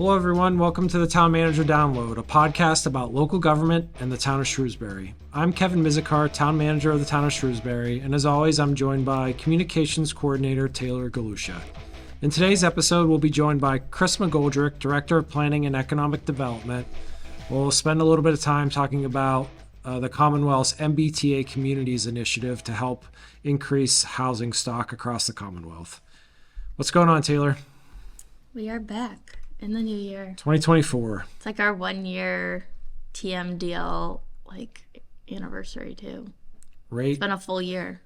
Hello, everyone. Welcome to the Town Manager Download, a podcast about local government and the town of Shrewsbury. I'm Kevin Mizikar, Town Manager of the town of Shrewsbury, and as always, I'm joined by Communications Coordinator Taylor Galusha. In today's episode, we'll be joined by Chris McGoldrick, Director of Planning and Economic Development. We'll spend a little bit of time talking about the Commonwealth's MBTA Communities Initiative to help increase housing stock across the Commonwealth. What's going on, Taylor? We are back in the new year. 2024. It's like our 1 year TMDL anniversary too. Right. It's been a full year.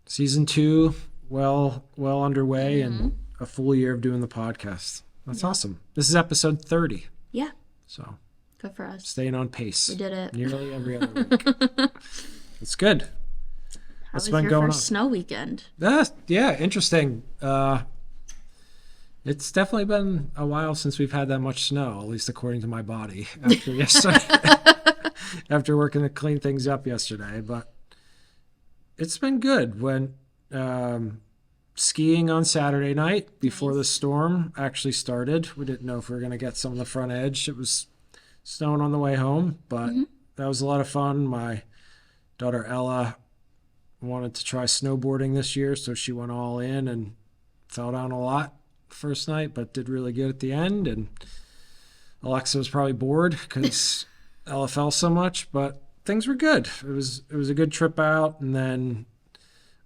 Season 2, well underway, and a full year of doing the podcast. That's awesome. This is episode 30. Yeah. So good for us. Staying on pace. We did it. Nearly every other week. It's good. How was your first snow weekend? Yeah, interesting. It's definitely been a while since we've had that much snow, at least according to my body, after yesterday, after working to clean things up yesterday. But it's been good. Went skiing on Saturday night before the storm actually started. We didn't know if we were going to get some of the front edge. It was snowing on the way home, but that was a lot of fun. My daughter Ella wanted to try snowboarding this year, so she went all in and fell down a lot first night, but did really good at the end. And Alexa was probably bored because Ella fell so much, but things were good. It was a good trip out, and then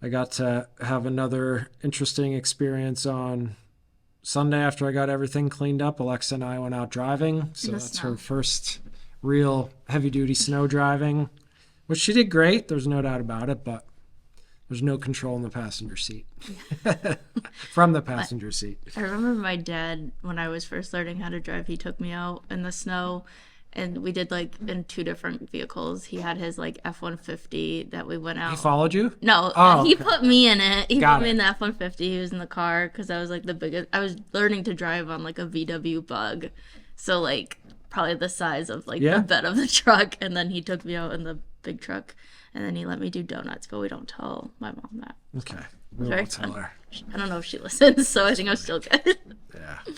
I got to have another interesting experience on Sunday after I got everything cleaned up. Alexa and I went out driving, so that's her first real heavy-duty snow driving, which she did great. There's no doubt about it, but there's no control in the passenger seat. From the passenger seat. I remember my dad, when I was first learning how to drive, he took me out in the snow, and we did in 2 different vehicles. He had his F-150 that we went out. He followed you? No, he put me in it. He put me in the F-150. He was in the car because I was the biggest. I was learning to drive on a VW Bug, so probably the size of the bed of the truck. And then he took me out in the big truck. And then he let me do donuts, but we don't tell my mom that. Okay. We won't tell her. I don't know if she listens, so I think I'm still good. Yeah. You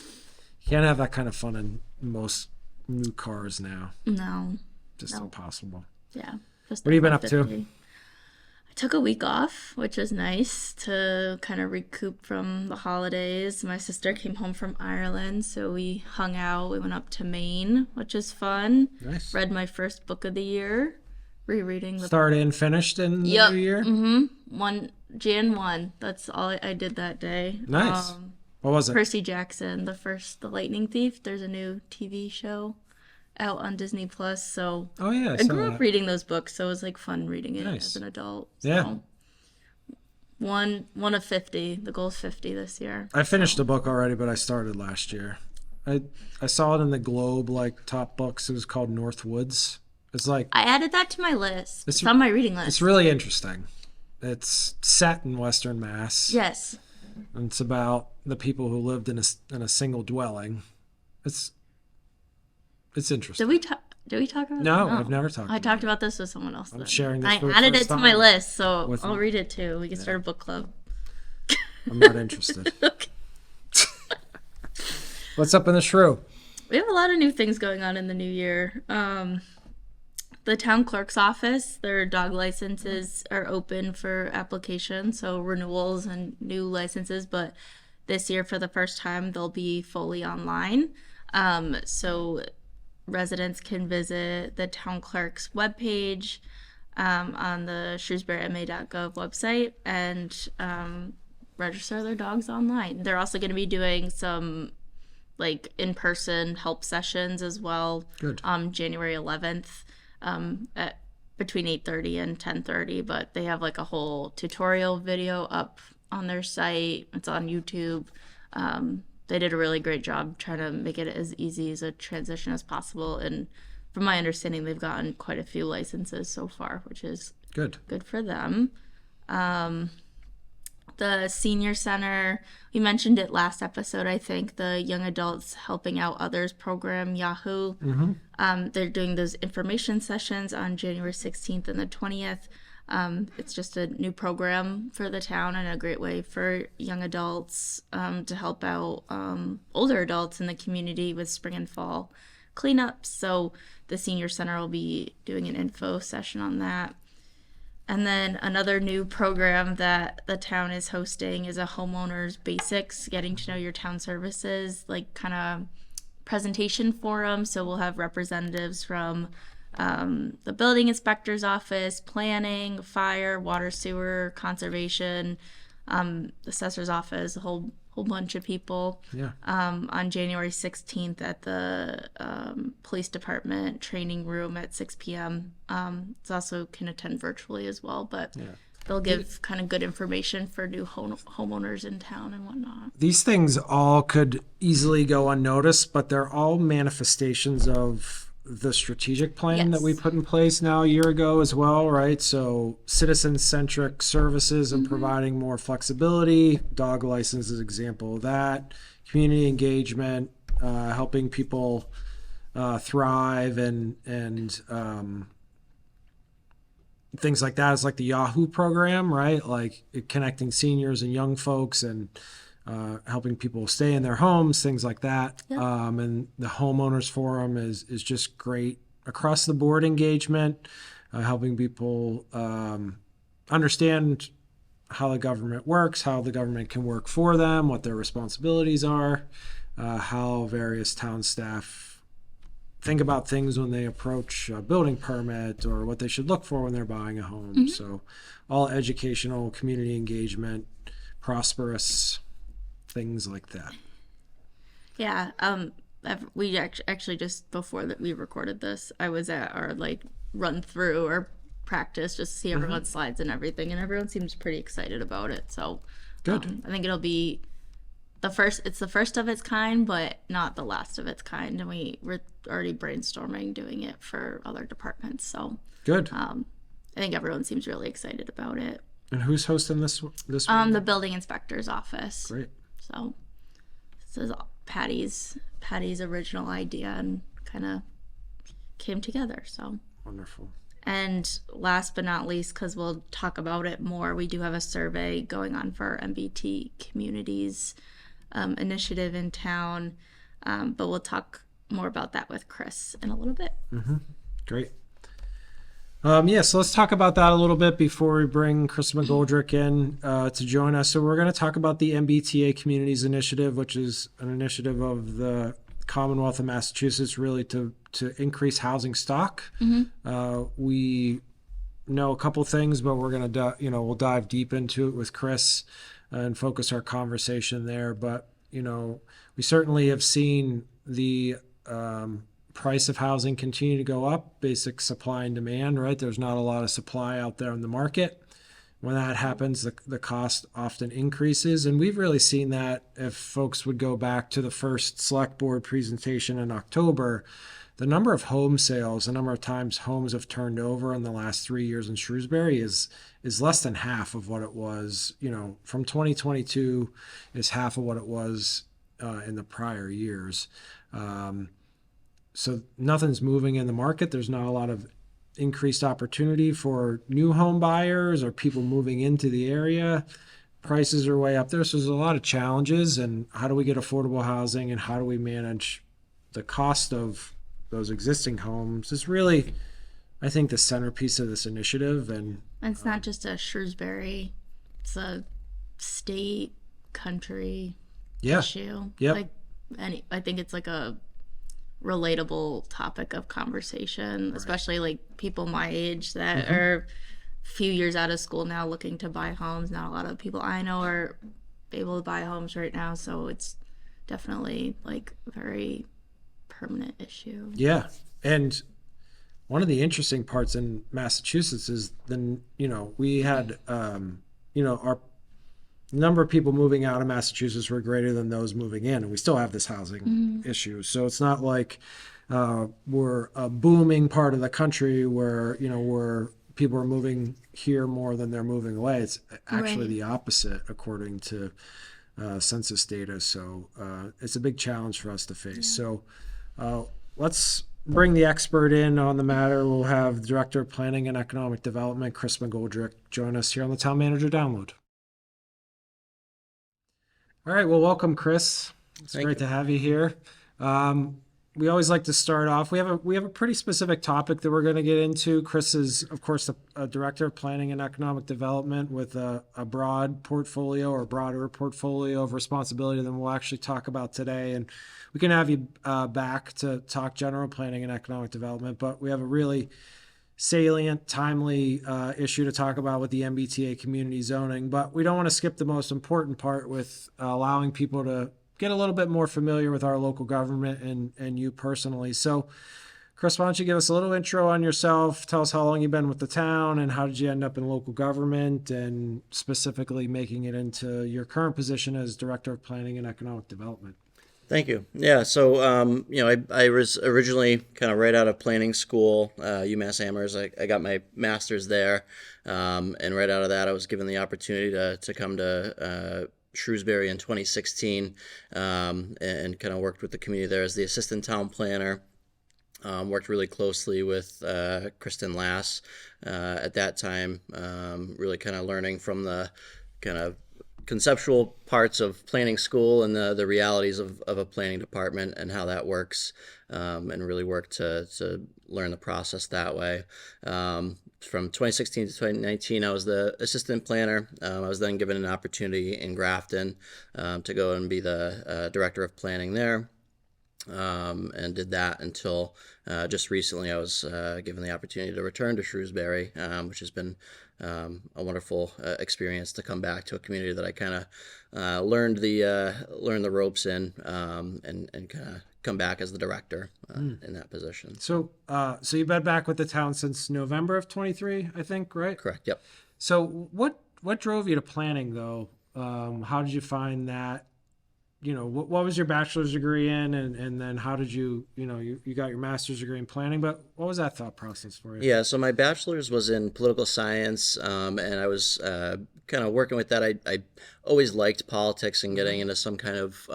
can't have that kind of fun in most new cars now. No. Just impossible. Yeah. What have you been up to? I took a week off, which was nice to kind of recoup from the holidays. My sister came home from Ireland, so we hung out. We went up to Maine, which is fun. Nice. Read my first book of the year. Rereading the started and finished in the new year? Jan 1. That's all I did that day. Nice. What was it? Percy Jackson, the Lightning Thief. There's a new TV show out on Disney Plus. So I grew up reading those books, so it was fun reading it as an adult. So. Yeah. One of 50. The goal is 50 this year. I finished the book already, but I started last year. I saw it in the Globe top books. It was called North Woods. It's I added that to my list. It's on my reading list. It's really interesting. It's set in Western Mass. Yes. And it's about the people who lived in a single dwelling. It's interesting. Did we talk about No, I've never talked about it. I talked about this with someone else. I'm sharing this I added it to my list, so I'll read it too. We can start a book club. I'm not interested. Okay. What's up in the Shrew? We have a lot of new things going on in the new year. The town clerk's office, their dog licenses are open for application, so renewals and new licenses, but this year for the first time they'll be fully online. So residents can visit the town clerk's webpage on the shrewsburyma.gov website and register their dogs online. They're also going to be doing some in-person help sessions as well. Good. January 11th. At between 8:30 and 10:30, but they have a whole tutorial video up on their site. It's on YouTube. They did a really great job trying to make it as easy as a transition as possible, and from my understanding they've gotten quite a few licenses so far, which is good for them. The senior center, we mentioned it last episode, I think, the Young Adults Helping Out Others program, Yahoo. They're doing those information sessions on January 16th and the 20th. It's just a new program for the town and a great way for young adults to help out older adults in the community with spring and fall cleanups. So the senior center will be doing an info session on that. And then another new program that the town is hosting is a homeowners basics, getting to know your town services, like kind of presentation forum. So we'll have representatives from the building inspector's office, planning, fire, water, sewer, conservation, assessor's office, a whole bunch of people. Yeah. On January 16th at the police department training room at 6 p.m. It's also can attend virtually as well, but they'll give kind of good information for new homeowners in town and whatnot. These things all could easily go unnoticed, but they're all manifestations of the strategic plan that we put in place now a year ago as well, right? So citizen-centric services and providing more flexibility. Dog license is an example of that. Community engagement, helping people thrive and things like that. It's like the Yahoo program, right? Like connecting seniors and young folks and helping people stay in their homes, things like that. Yep. And the homeowners forum is just great across the board engagement, helping people understand how the government works, how the government can work for them, what their responsibilities are, how various town staff think about things when they approach a building permit or what they should look for when they're buying a home. So all educational, community engagement, prosperous, things like that. Yeah. We actually just before that we recorded this, I was at our like run through or practice just to see everyone's slides and everything, and everyone seems pretty excited about it. So good. I think it'll be it's the first of its kind, but not the last of its kind. And we're already brainstorming doing it for other departments. So good. I think everyone seems really excited about it. And who's hosting this one? The building inspector's office. Great. So this is Patty's original idea and kind of came together. So wonderful. And last but not least, because we'll talk about it more, we do have a survey going on for our MBT communities initiative in town, but we'll talk more about that with Chris in a little bit. Great. So let's talk about that a little bit before we bring Chris McGoldrick in to join us. So we're going to talk about the MBTA Communities Initiative, which is an initiative of the Commonwealth of Massachusetts, really to increase housing stock. We know a couple things, but we're going to we'll dive deep into it with Chris and focus our conversation there. But we certainly have seen the price of housing continue to go up, basic supply and demand, right? There's not a lot of supply out there in the market. When that happens, the cost often increases. And we've really seen that if folks would go back to the first select board presentation in October, the number of home sales, the number of times homes have turned over in the last 3 years in Shrewsbury is less than half of what it was, from 2022 is half of what it was in the prior years. So nothing's moving in the market. There's not a lot of increased opportunity for new home buyers or people moving into the area. Prices are way up there. So there's a lot of challenges. And how do we get affordable housing and how do we manage the cost of those existing homes is really, I think, the centerpiece of this initiative. And it's not just a Shrewsbury, it's a state, country issue. Yep. I think it's like a relatable topic of conversation, especially like people my age that are a few years out of school now looking to buy homes. Not a lot of people I know are able to buy homes right now, so it's definitely like a very permanent issue. Yeah. And one of the interesting parts in Massachusetts is we had our number of people moving out of Massachusetts were greater than those moving in, and we still have this housing issue. So it's not like we're a booming part of the country where where people are moving here more than they're moving away. It's actually the opposite according to census data. So it's a big challenge for us to face. So let's bring the expert in on the matter. We'll have the Director of Planning and Economic Development, Chris McGoldrick, join us here on the Town Manager Download. All right, well, welcome, Chris. It's Thank great you. to have you here. We always like to start off. We have a pretty specific topic that we're going to get into. Chris is, of course, a director of planning and economic development with a broad portfolio or broader portfolio of responsibility than we'll actually talk about today. And we can have you back to talk general planning and economic development. But we have a really salient, timely issue to talk about with the MBTA community zoning. But we don't want to skip the most important part with allowing people to get a little bit more familiar with our local government and you personally. So, Chris, why don't you give us a little intro on yourself? Tell us how long you've been with the town and how did you end up in local government and specifically making it into your current position as Director of Planning and Economic Development. Thank you. Yeah, so I was originally kind of right out of planning school, UMass Amherst. I got my master's there, and right out of that, I was given the opportunity to come to Shrewsbury in 2016, and kind of worked with the community there as the assistant town planner. Worked really closely with Kristen Lass at that time, really kind of learning from the kind of conceptual parts of planning school and the realities of a planning department and how that works, and really worked to learn the process that way. From 2016 to 2019, I was the assistant planner. I was then given an opportunity in Grafton to go and be the director of planning there. And did that until just recently I was given the opportunity to return to Shrewsbury, which has been a wonderful experience to come back to a community that I kind of learned the ropes in, and kind of come back as the director in that position. So you've been back with the town since November of 23, I think, right? Correct. Yep. So what drove you to planning though? How did you find that? What was your bachelor's degree in, and then how did you got your master's degree in planning, but what was that thought process for you? Yeah, so my bachelor's was in political science, and I was kind of working with that. I always liked politics and getting into some kind of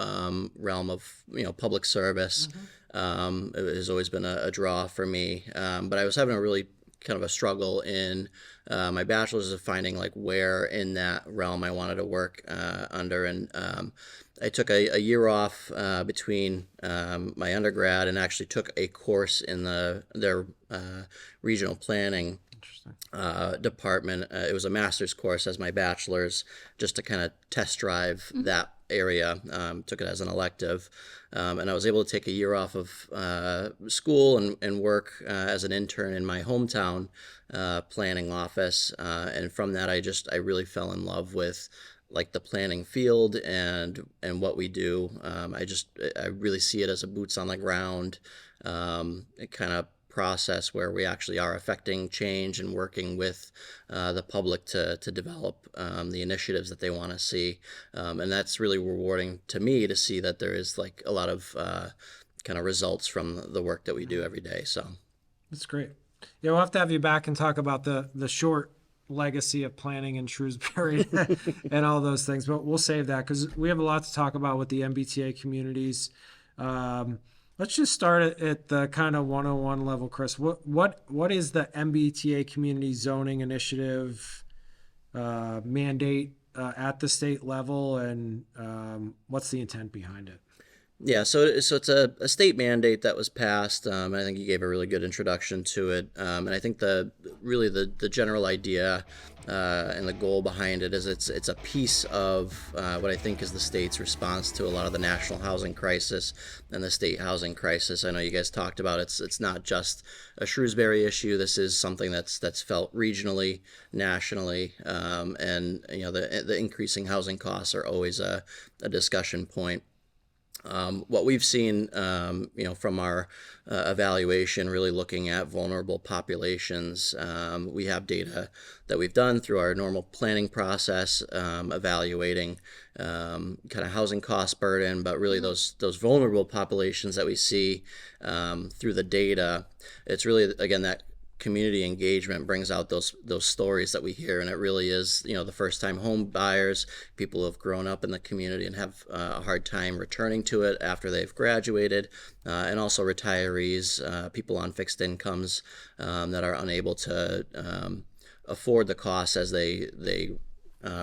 realm of public service. It has always been a draw for me, but I was having a really kind of a struggle in my bachelor's of finding like where in that realm I wanted to work under, and I took a year off between my undergrad and actually took a course in their regional planning department. It was a master's course as my bachelor's, just to kind of test drive that area. Took it as an elective, and I was able to take a year off of school and work as an intern in my hometown planning office. And from that, I really fell in love with like the planning field and what we do. I really see it as a boots on the ground kind of process where we actually are affecting change and working with the public to develop the initiatives that they want to see. And that's really rewarding to me to see that there is like a lot of kind of results from the work that we do every day. So That's great. Yeah, we'll have to have you back and talk about the short legacy of planning in Shrewsbury and all those things, but we'll save that because we have a lot to talk about with the MBTA communities. Let's just start at the kind of 101 level, Chris. What is the MBTA community zoning initiative mandate at the state level, and what's the intent behind it? yeah, so it's a state mandate that was passed. I think you gave a really good introduction to it, and I think the general idea and the goal behind it is it's a piece of what I think is the state's response to a lot of the national housing crisis and the state housing crisis. I know you guys talked about it's not just a Shrewsbury issue. This is something that's felt regionally, nationally, and the increasing housing costs are always a discussion point. What we've seen, from our evaluation, really looking at vulnerable populations, we have data that we've done through our normal planning process, evaluating kind of housing cost burden, but really those vulnerable populations that we see through the data. It's really, again, that community engagement brings out those stories that we hear, and it really is, the first time home buyers, people who have grown up in the community and have a hard time returning to it after they've graduated, and also retirees, people on fixed incomes that are unable to afford the costs as they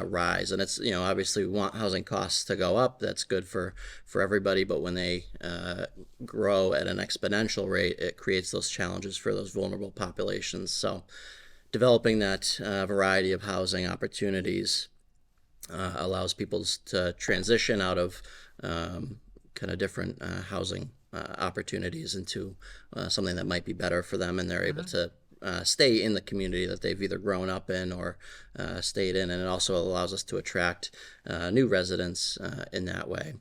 rise. And it's, obviously we want housing costs to go up. That's good for everybody. But when they grow at an exponential rate, it creates those challenges for those vulnerable populations. So developing that variety of housing opportunities allows people to transition out of kind of different housing opportunities into something that might be better for them, and they're able to stay in the community that they've either grown up in or stayed in. And it also allows us to attract new residents in that way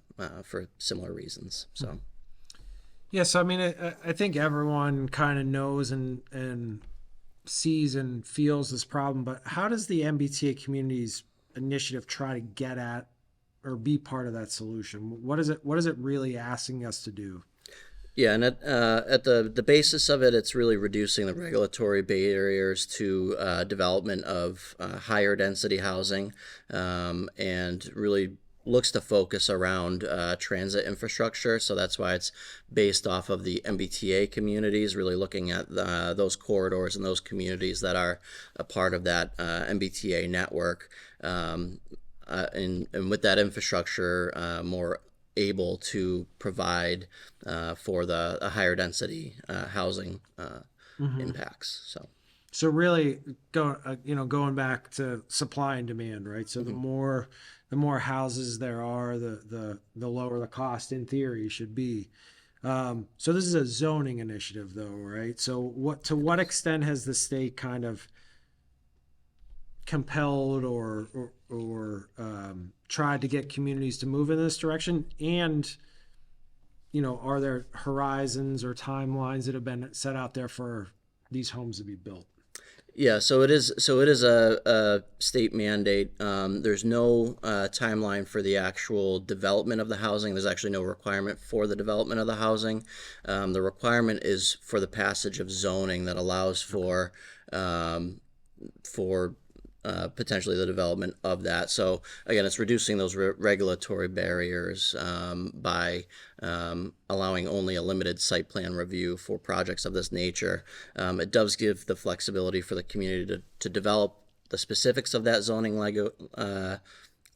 for similar reasons. So, yeah, so I mean, I think everyone kind of knows and sees and feels this problem, but how does the MBTA Communities Initiative try to get at or be part of that solution? What is it really asking us to do? Yeah, and at the basis of it, it's really reducing the regulatory barriers to development of higher density housing, and really looks to focus around transit infrastructure. So that's why it's based off of the MBTA communities, really looking at those corridors and those communities that are a part of that MBTA network, and with that infrastructure more able to provide for the higher density housing impacts. So really, going back to supply and demand, right? So the more houses there are, the lower the cost in theory should be. So this is a zoning initiative, though, right? So to what extent has the state kind of compelled or tried to get communities to move in this direction? And are there horizons or timelines that have been set out there for these homes to be built? Yeah, so it is a state mandate. There's no timeline for the actual development of the housing. There's actually no requirement for the development of the housing. The requirement is for the passage of zoning that allows for potentially the development of that. So again, it's reducing those regulatory barriers by allowing only a limited site plan review for projects of this nature. It does give the flexibility for the community to develop the specifics of that zoning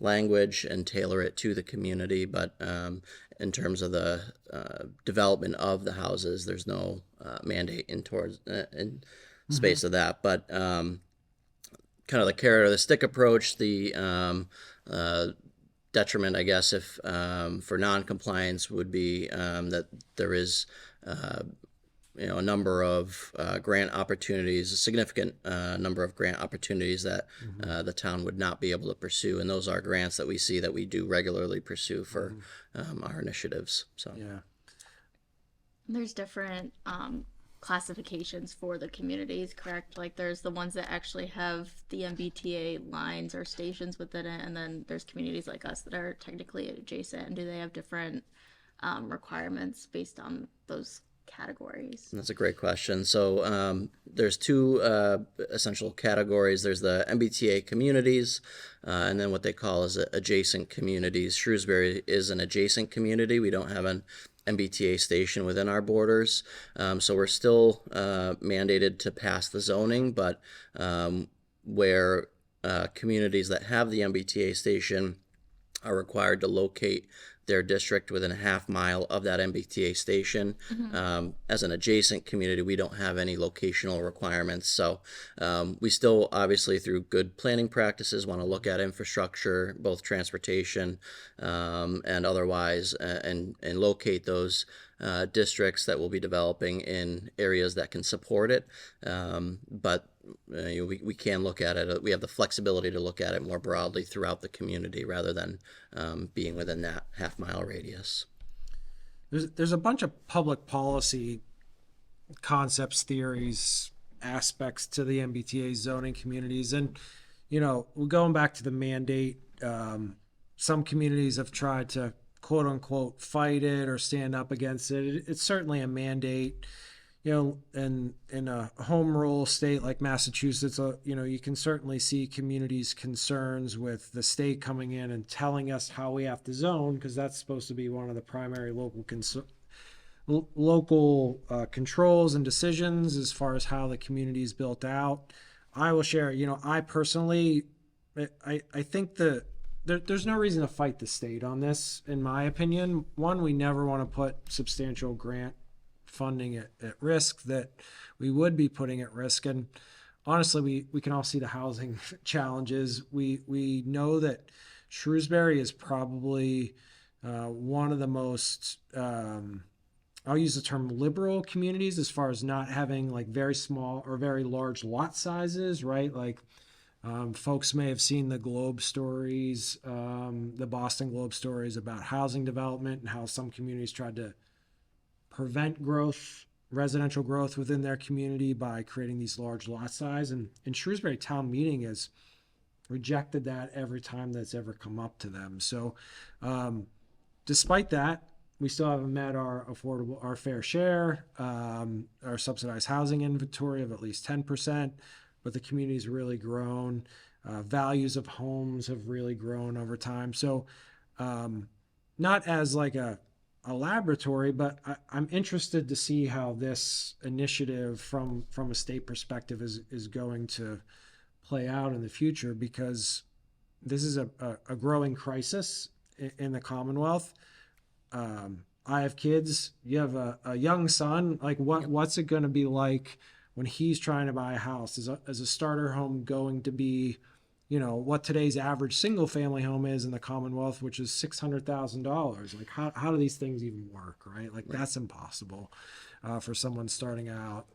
language and tailor it to the community. But in terms of the development of the houses, there's no mandate in space of that. But kind of the carrot or the stick approach, the detriment, I guess, if for non-compliance would be that there is a number of grant opportunities, a significant number of grant opportunities that the town would not be able to pursue, and those are grants that we see that we do regularly pursue for our initiatives. So yeah, there's different classifications for the communities, correct? Like there's the ones that actually have the MBTA lines or stations within it, and then there's communities like us that are technically adjacent. And do they have different requirements based on those categories? That's a great question. So there's two essential categories. There's the MBTA communities, and then what they call is adjacent communities. Shrewsbury is an adjacent community. We don't have an MBTA station within our borders, so we're still mandated to pass the zoning, but where communities that have the MBTA station are required to locate their district within a half mile of that MBTA station. As an adjacent community, we don't have any locational requirements. So we still, obviously, through good planning practices, want to look at infrastructure, both transportation and otherwise, and locate those districts that will be developing in areas that can support it. But we can look at it. We have the flexibility to look at it more broadly throughout the community rather than being within that half-mile radius. There's a bunch of public policy concepts, theories, aspects to the MBTA zoning communities, and going back to the mandate, some communities have tried to quote unquote fight it or stand up against it. It's certainly a mandate. in a home rule state like Massachusetts, you can certainly see communities' concerns with the state coming in and telling us how we have to zone, because that's supposed to be one of the primary local controls and decisions as far as how the community is built out. I will share, I personally, I think there's no reason to fight the state on this, in my opinion. One, we never want to put substantial grant funding at risk that we would be putting at risk. And honestly, we can all see the housing challenges. We know that Shrewsbury is probably one of the most I'll use the term liberal communities as far as not having like very small or very large lot sizes, right? Like folks may have seen the Globe stories, the Boston Globe stories about housing development and how some communities tried to prevent growth, residential growth within their community by creating these large lot size. And Shrewsbury Town Meeting has rejected that every time that's ever come up to them. So despite that, we still haven't met our fair share, our subsidized housing inventory of at least 10%, but the community's really grown. Values of homes have really grown over time. So not as like a laboratory, but I'm interested to see how this initiative from a state perspective is going to play out in the future, because this is a growing crisis in the Commonwealth. I have kids. You have a young son. Like, what's it going to be like when he's trying to buy a house? Is a starter home going to be, what today's average single family home is in the Commonwealth, which is $600,000? Like, how do these things even work, right? Like, that's impossible for someone starting out,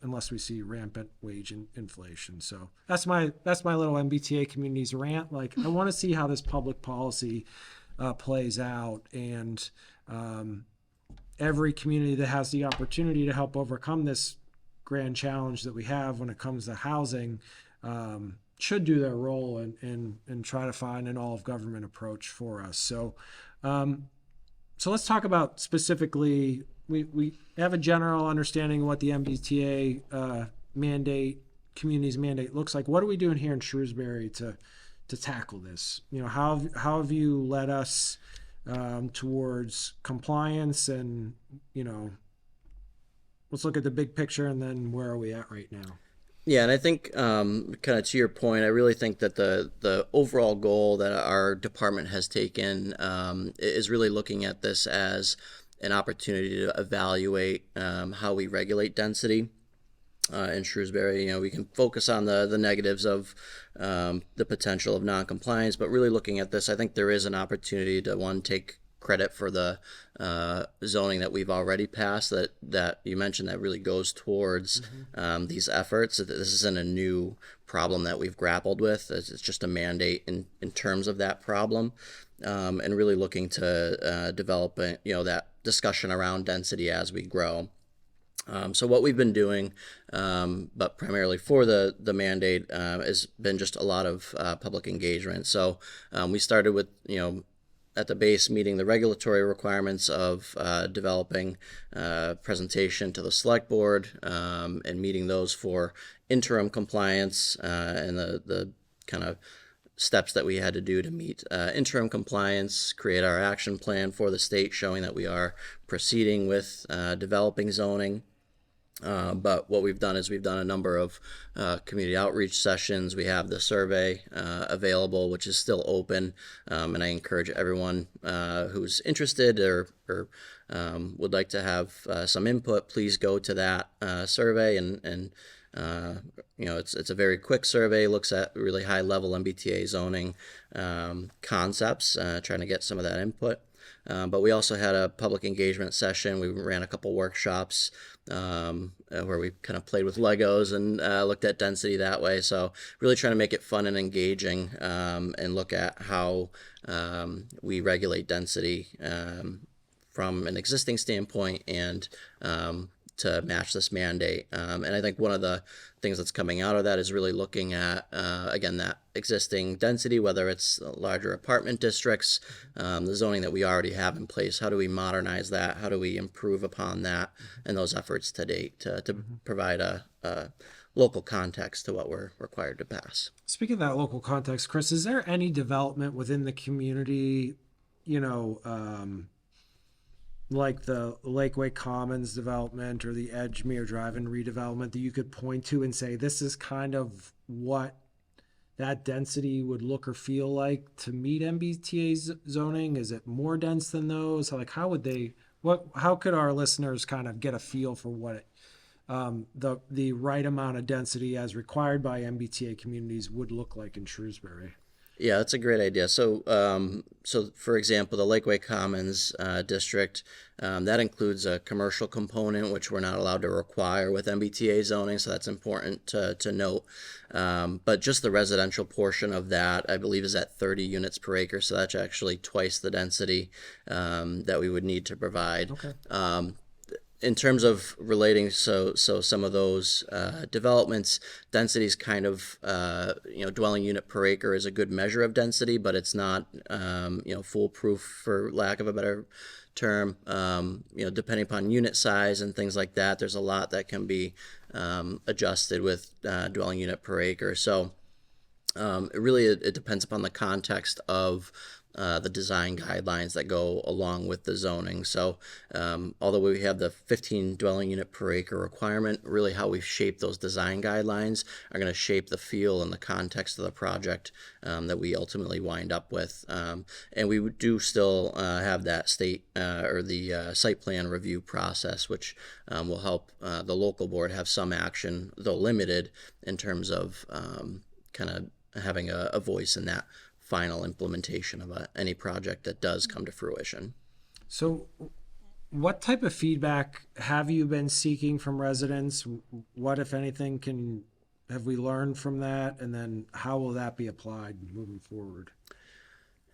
unless we see rampant wage inflation. So that's my little MBTA communities rant. Like, I want to see how this public policy plays out, and every community that has the opportunity to help overcome this grand challenge that we have when it comes to housing should do their role and try to find an all-of-government approach for us. So let's talk about specifically, we have a general understanding of what the MBTA community's mandate looks like. What are we doing here in Shrewsbury to tackle this? How have you led us towards compliance? And let's look at the big picture, and then where are we at right now? Yeah, and I think kind of to your point, I really think that the overall goal that our department has taken is really looking at this as an opportunity to evaluate how we regulate density in Shrewsbury. We can focus on the negatives of the potential of noncompliance, but really looking at this, I think there is an opportunity to take credit for the zoning that we've already passed that you mentioned that really goes towards these efforts. This isn't a new problem that we've grappled with. It's just a mandate in terms of that problem, and really looking to develop that discussion around density as we grow. So what we've been doing, but primarily for the mandate, has been just a lot of public engagement. So we started with, at the base, meeting the regulatory requirements of developing presentation to the select board, and meeting those for interim compliance, and the kind of steps that we had to do to meet interim compliance, create our action plan for the state showing that we are proceeding with developing zoning. But what we've done is we've done a number of community outreach sessions. We have the survey available, which is still open, and I encourage everyone who's interested or would like to have some input, please go to that survey. And it's a very quick survey, looks at really high level MBTA zoning concepts, trying to get some of that input. But we also had a public engagement session. We ran a couple workshops where we kind of played with Legos and looked at density that way. So really trying to make it fun and engaging, and look at how we regulate density from an existing standpoint, and to match this mandate. And I think one of the things that's coming out of that is really looking at, again, that existing density, whether it's larger apartment districts, the zoning that we already have in place. How do we modernize that? How do we improve upon that and those efforts to date to provide a local context to what we're required to pass? Speaking of that local context, Chris, is there any development within the community, like the Lakeway Commons development or the Edgemere Drive-In redevelopment that you could point to and say, this is kind of what that density would look or feel like to meet MBTA zoning? Is it more dense than those? Like, how could our listeners kind of get a feel for what the right amount of density as required by MBTA communities would look like in Shrewsbury? Yeah, that's a great idea. So, for example, the Lakeway Commons district, that includes a commercial component, which we're not allowed to require with MBTA zoning, so that's important to note. But just the residential portion of that, I believe, is at 30 units per acre, so that's actually twice the density that we would need to provide. Okay. In terms of relating, so some of those developments, density is kind of, dwelling unit per acre is a good measure of density, but it's not, foolproof, for lack of a better term. Depending upon unit size and things like that, there's a lot that can be adjusted with dwelling unit per acre. So it depends upon the context of the design guidelines that go along with the zoning. So although we have the 15 dwelling unit per acre requirement, really how we shape those design guidelines are going to shape the feel and the context of the project that we ultimately wind up with. And we do still have that state or the site plan review process, which will help the local board have some action, though limited, in terms of kind of having a voice in that final implementation of any project that does come to fruition. So what type of feedback have you been seeking from residents? What, if anything, have we learned from that? And then how will that be applied moving forward?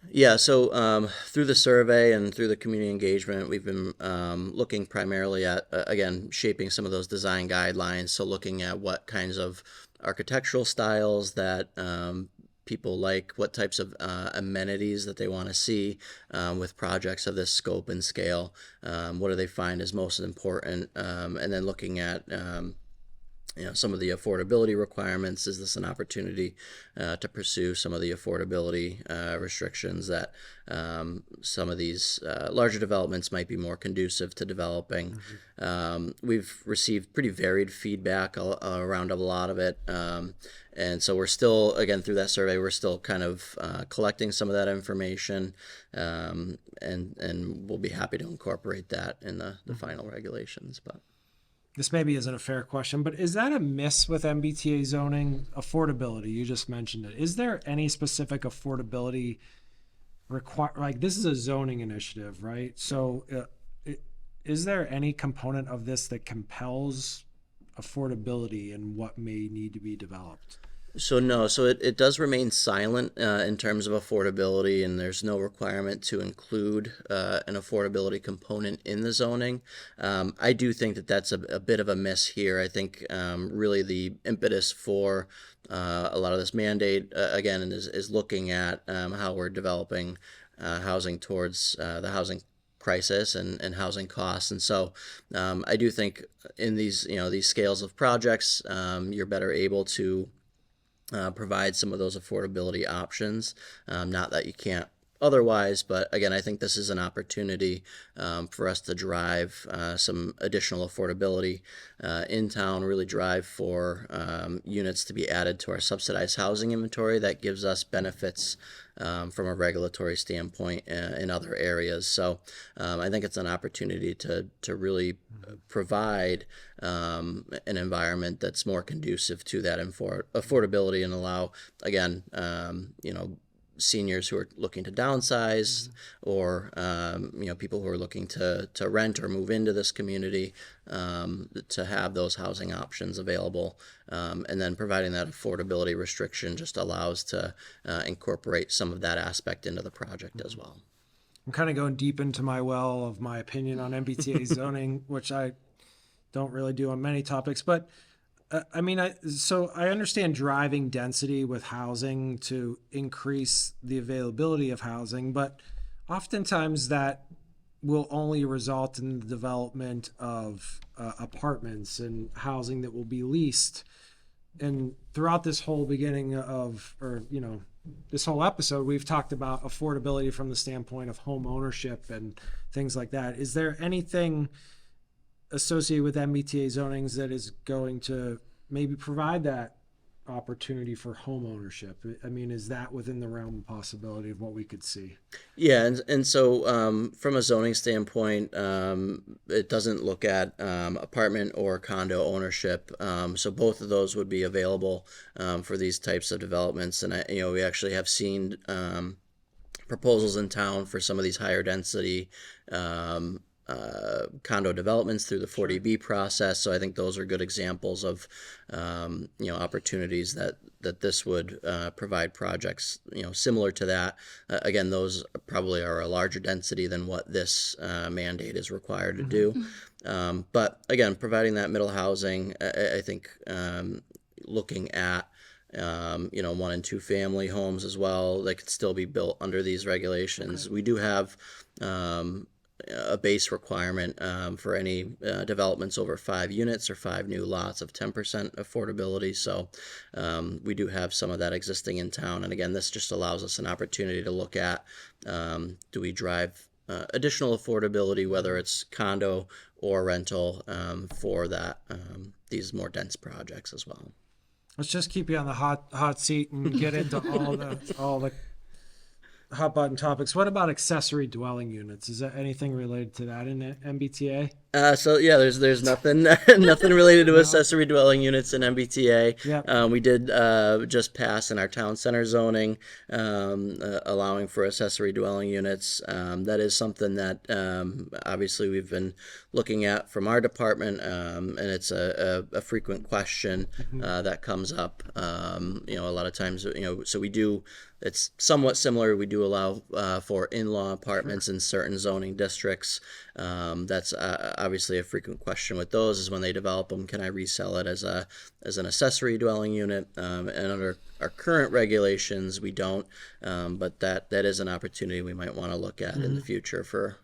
Yeah, so through the survey and through the community engagement, we've been looking primarily at, again, shaping some of those design guidelines. So looking at what kinds of architectural styles that people like, what types of amenities that they want to see with projects of this scope and scale. What do they find is most important? And then looking at some of the affordability requirements. Is this an opportunity to pursue some of the affordability restrictions that some of these larger developments might be more conducive to developing? We've received pretty varied feedback around a lot of it. And so we're still, again, through that survey, we're still kind of collecting some of that information, and we'll be happy to incorporate that in the final regulations. But this maybe isn't a fair question, but is that a miss with MBTA zoning? Affordability, you just mentioned it. Is there any specific affordability like this is a zoning initiative, right? So is there any component of this that compels affordability and what may need to be developed? So no, so it does remain silent in terms of affordability, and there's no requirement to include an affordability component in the zoning. I do think that that's a bit of a miss here. I think really the impetus for a lot of this mandate, again, is looking at how we're developing housing towards the housing crisis and housing costs. And so I do think in these scales of projects, you're better able to provide some of those affordability options. Not that you can't otherwise, but again, I think this is an opportunity for us to drive some additional affordability in town, really drive for units to be added to our subsidized housing inventory. That gives us benefits from a regulatory standpoint in other areas. So I think it's an opportunity to really provide an environment that's more conducive to that affordability and allow, again, seniors who are looking to downsize or people who are looking to rent or move into this community to have those housing options available, and then providing that affordability restriction just allows to incorporate some of that aspect into the project as well. I'm kind of going deep into my well of my opinion on MBTA zoning, which don't really do on many topics, but I mean, so I understand driving density with housing to increase the availability of housing, but oftentimes that will only result in the development of apartments and housing that will be leased. And throughout this whole beginning of, or, you know, this whole episode, we've talked about affordability from the standpoint of home ownership and things like that. Is there anything associated with MBTA zonings that is going to maybe provide that opportunity for home ownership? I mean, is that within the realm of possibility of what we could see? Yeah, and so from a zoning standpoint, it doesn't look at apartment or condo ownership. So both of those would be available for these types of developments. And we actually have seen proposals in town for some of these higher density condo developments through the 40B process. So I think those are good examples of opportunities that this would provide projects similar to that. Again, those probably are a larger density than what this mandate is required to do. But again, providing that middle housing, I think looking at 1 and 2 family homes as well that could still be built under these regulations. We do have a base requirement for any developments over 5 units or 5 new lots of 10% affordability. So we do have some of that existing in town. And again, this just allows us an opportunity to look at, do we drive additional affordability, whether it's condo or rental, for that these more dense projects as well. Let's just keep you on the hot seat and get into all the hot button topics. What about accessory dwelling units? Is there anything related to that in the MBTA? So yeah, there's nothing nothing related to accessory dwelling units in MBTA. Yep. We did just pass in our town center zoning, allowing for accessory dwelling units. That is something that obviously we've been looking at from our department, and it's a frequent question that comes up. A lot of times, so we do. It's somewhat similar. We do allow for in-law apartments in certain zoning districts. That's obviously a frequent question with those is when they develop them, can I resell it as an accessory dwelling unit? And under our current regulations, we don't. But that is an opportunity we might want to look at in the future for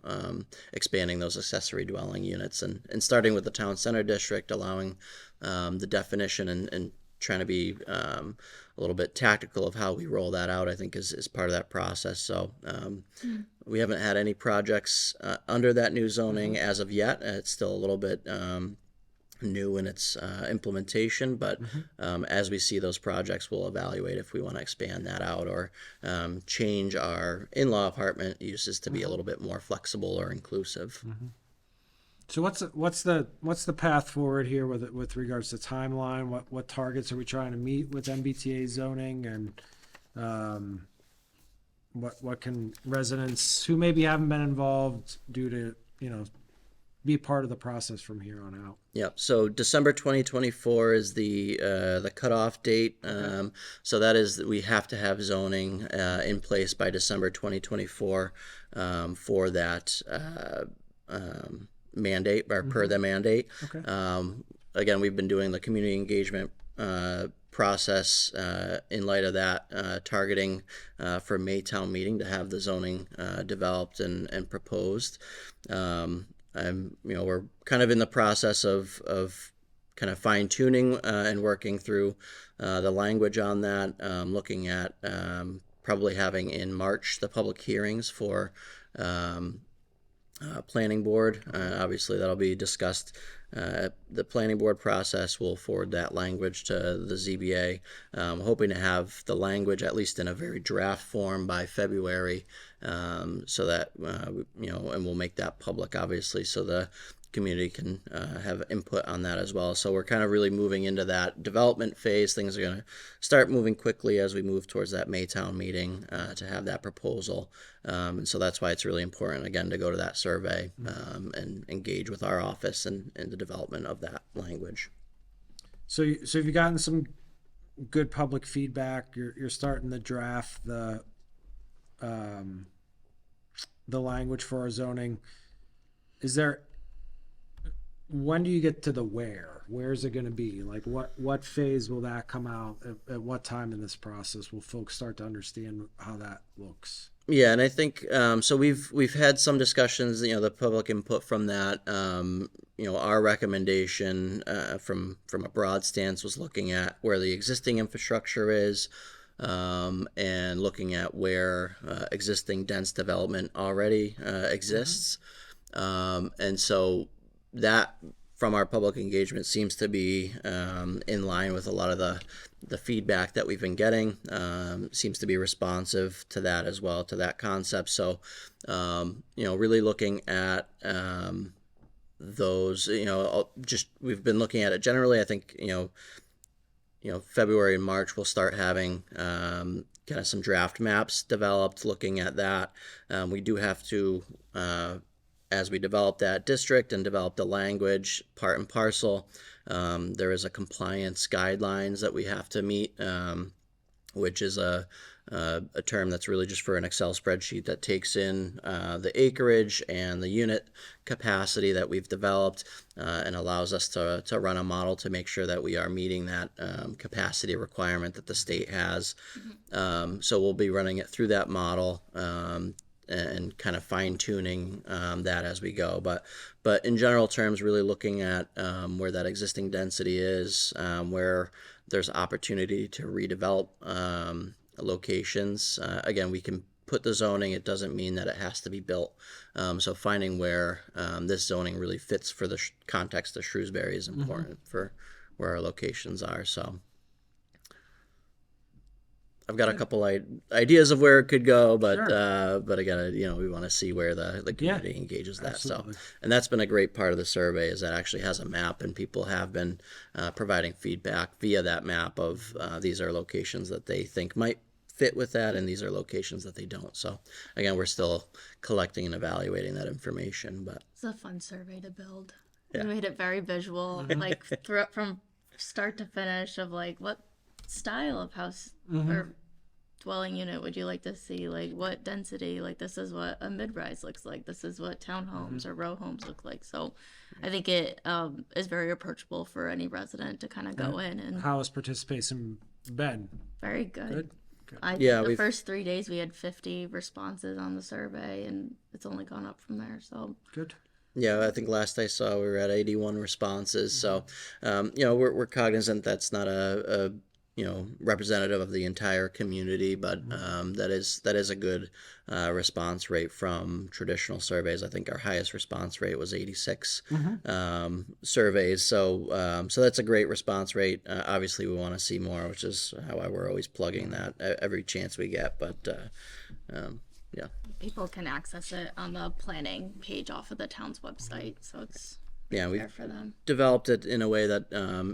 expanding those accessory dwelling units and starting with the town center district, allowing the definition and trying to be a little bit tactical of how we roll that out, I think is part of that process. So we haven't had any projects under that new zoning as of yet. It's still a little bit new in its implementation, but as we see those projects, we'll evaluate if we want to expand that out or change our in-law apartment uses to be a little bit more flexible or inclusive. So what's the path forward here with regards to timeline? What targets are we trying to meet with MBTA zoning, and what can residents who maybe haven't been involved do to be part of the process from here on out? Yep. So December 2024 is the cutoff date. So that is we have to have zoning in place by December 2024 for that mandate or per the mandate. Okay. Again, we've been doing the community engagement process in light of that, targeting for May town meeting to have the zoning developed and proposed. We're kind of in the process of kind of fine tuning and working through the language on that, looking at probably having in March the public hearings for planning board. Obviously that'll be discussed. The planning board process will forward that language to the ZBA. Hoping to have the language at least in a very draft form by February, so that and we'll make that public, obviously, so the community can have input on that as well. So we're kind of really moving into that development phase. Things are going to start moving quickly as we move towards that Maytown meeting to have that proposal. And so that's why it's really important, again, to go to that survey and engage with our office in the development of that language. So you've gotten some good public feedback. You're starting to draft the language for our zoning. Is there when do you get to the where? Where's it going to be? Like what phase will that come out? At what time in this process will folks start to understand how that looks? Yeah, and I think so. We've had some discussions. The public input from that. Our recommendation from a broad stance was looking at where the existing infrastructure is, and looking at where existing dense development already exists. And so that from our public engagement seems to be in line with a lot of the feedback that we've been getting. Seems to be responsive to that as well, to that concept. So really looking at those, just we've been looking at it generally. I think February and March we'll start having kind of some draft maps developed, looking at that. We do have to, as we develop that district and develop the language part and parcel, there is a compliance guidelines that we have to meet, which is a term that's really just for an Excel spreadsheet that takes in the acreage and the unit capacity that we've developed, and allows us to run a model to make sure that we are meeting that capacity requirement that the state has. So we'll be running it through that model, and kind of fine tuning that as we go. But in general terms, really looking at where that existing density is, where there's opportunity to redevelop locations. Again, we can put the zoning. It doesn't mean that it has to be built. So finding where this zoning really fits for the context of Shrewsbury is important for where our locations are. So I've got a couple ideas of where it could go, but Sure. but again, we want to see where the community engages that. Absolutely. So, and that's been a great part of the survey, is that actually has a map, and people have been providing feedback via that map of these are locations that they think might fit with that, and these are locations that they don't. So again, we're still collecting and evaluating that information, but It's a fun survey to build. Yeah. We made it very visual, like from start to finish, of like what style of house or dwelling unit would you like to see, like what density, like this is what a mid-rise looks like, this is what townhomes or row homes look like. So I think it is very approachable for any resident to kind of go in, and How has participation been? very good. Good. Yeah, The first 3 days we had 50 responses on the survey, and it's only gone up from there. So Good. yeah, I think last I saw we were at 81 responses. So we're cognizant that's not a representative of the entire community, but that is a good response rate from traditional surveys. I think our highest response rate was 86 surveys. So that's a great response rate. Obviously, we want to see more, which is how we're always plugging that every chance we get. But yeah. people can access it on the planning page off of the town's website. So it's Yeah, there we've for them. developed it in a way that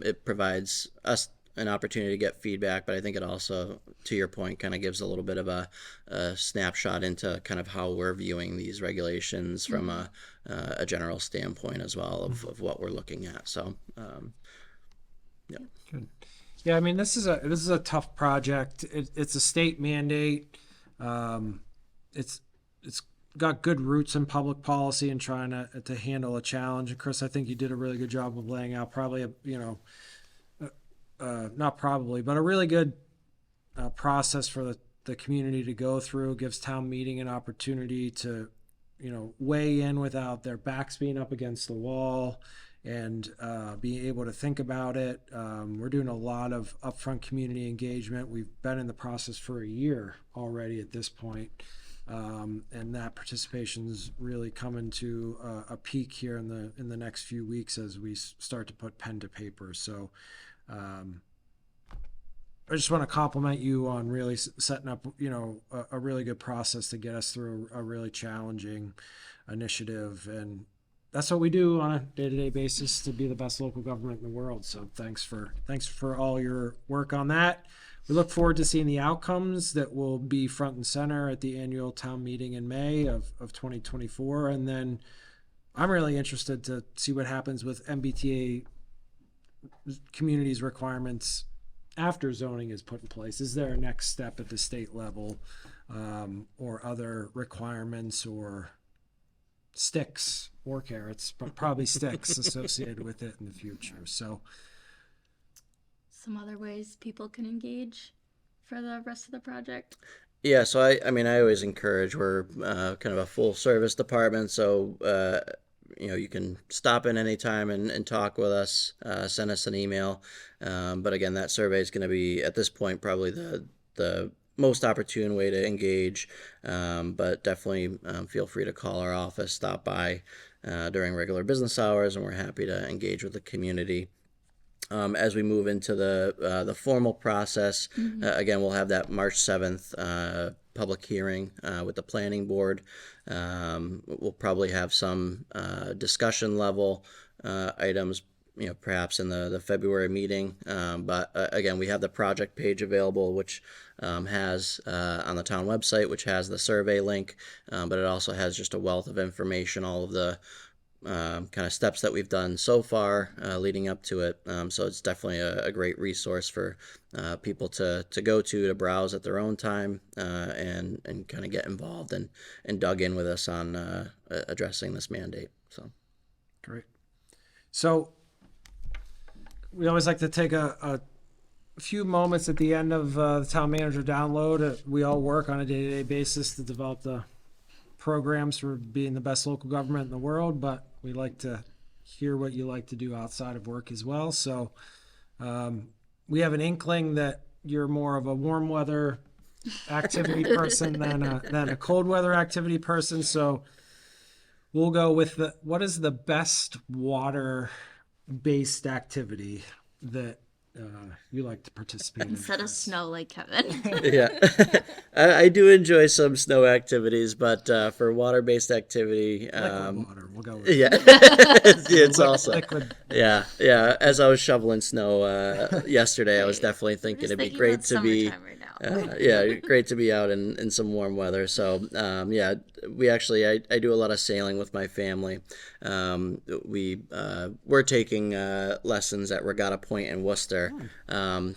it provides us an opportunity to get feedback, but I think it also, to your point, kind of gives a little bit of a snapshot into kind of how we're viewing these regulations from a general standpoint as well of what we're looking at. So, yeah. Good. Yeah, I mean, this is a tough project. It's a state mandate. It's got good roots in public policy and trying to handle a challenge. And Chris, I think you did a really good job of laying out probably not probably, but a really good process for the community to go through. Gives town meeting an opportunity to, weigh in without their backs being up against the wall, and be able to think about it. We're doing a lot of upfront community engagement. We've been in the process for a year already at this point. And that participation's really coming to a peak here in the next few weeks as we start to put pen to paper. So I just want to compliment you on really setting up, a really good process to get us through a really challenging initiative. And that's what we do on a day-to-day basis to be the best local government in the world. So thanks for all your work on that. We look forward to seeing the outcomes that will be front and center at the annual town meeting in May of 2024. And then I'm really interested to see what happens with MBTA communities requirements after zoning is put in place. Is there a next step at the state level, or other requirements or sticks or carrots, but probably sticks associated with it in the future. So Some other ways people can engage for the rest of the project. Yeah, so I mean, I always encourage, we're kind of a full service department, so you can stop in anytime and talk with us, send us an email. But again, that survey is going to be, at this point, probably the most opportune way to engage. But definitely feel free to call our office, stop by during regular business hours, and we're happy to engage with the community. As we move into the formal process, again, we'll have that March 7th public hearing with the planning board. We'll probably have some discussion level items, perhaps in the February meeting. But again, we have the project page available, which has on the town website, which has the survey link, but it also has just a wealth of information, all of the kind of steps that we've done so far leading up to it. So it's definitely a great resource for people to go to browse at their own time and kind of get involved and dug in with us on addressing this mandate. So great. So we always like to take a few moments at the end of the town manager download. We all work on a day-to-day basis to develop the programs for being the best local government in the world, but we like to hear what you like to do outside of work as well. So we have an inkling that you're more of a warm weather activity person than a cold weather activity person. So we'll go with what is the best water based activity that you like to participate in? Instead of snow, like Kevin. Yeah, I do enjoy some snow activities, but for water-based activity, Liquid water. We'll go with yeah, it's also liquid. yeah. As I was shoveling snow yesterday, I was definitely thinking it'd be great to be. Right now. Great to be out in some warm weather. So, we actually, I do a lot of sailing with my family. We're taking lessons at Regatta Point in Worcester.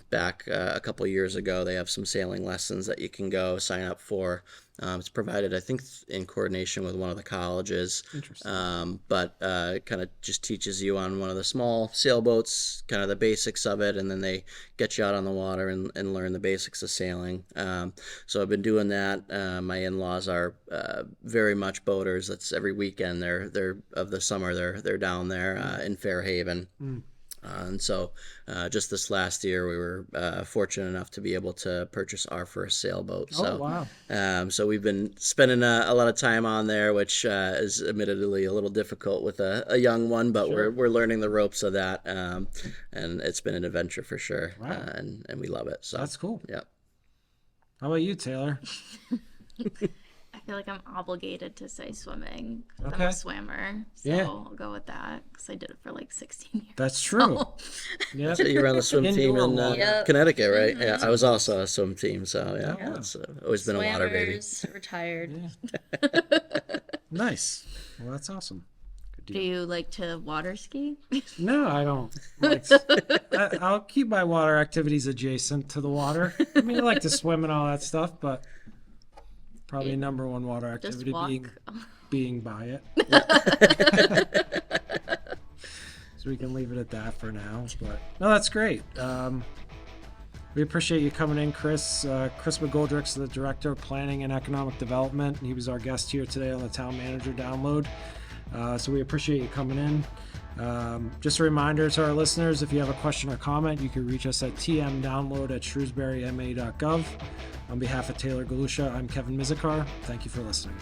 Back a couple years ago, they have some sailing lessons that you can go sign up for. It's provided, I think, in coordination with one of the colleges. Interesting. But kind of just teaches you on one of the small sailboats, kind of the basics of it, and then they get you out on the water and learn the basics of sailing. So I've been doing that. My in-laws are very much boaters. That's every weekend. They're of the summer. They're down there in Fairhaven. And so just this last year, we were fortunate enough to be able to purchase our first sailboat. So, wow. So we've been spending a lot of time on there, which is admittedly a little difficult with a young one, but Sure. we're learning the ropes of that. And it's been an adventure for sure. Wow. And we love it. So That's cool. Yeah. How about you, Taylor? I feel like I'm obligated to say swimming. 'Cause I'm Okay. a swimmer, so Yeah. I'll go with that because I did it for like 16 years. That's true. Yeah. So you were on the swim team Indoor in water. Yep. Connecticut, right? Yeah, I was also a swim team. So yeah, Yeah. it's always been a water baby. Swimmers, retired. Yeah. Nice. Well, that's awesome. Good Do deal. you like to water ski? No, I don't. I'll keep my water activities adjacent to the water. I mean, I like to swim and all that stuff, but probably number one water Just activity walk. being by it. So we can leave it at that for now. But no, that's great. We appreciate you coming in, Chris. Chris McGoldrick's the Director of Planning and Economic Development. He was our guest here today on the Town Manager Download. So we appreciate you coming in. Just a reminder to our listeners, if you have a question or comment, you can reach us at tmdownload@shrewsburyma.gov. On behalf of Taylor Galusha, I'm Kevin Mizikar. Thank you for listening.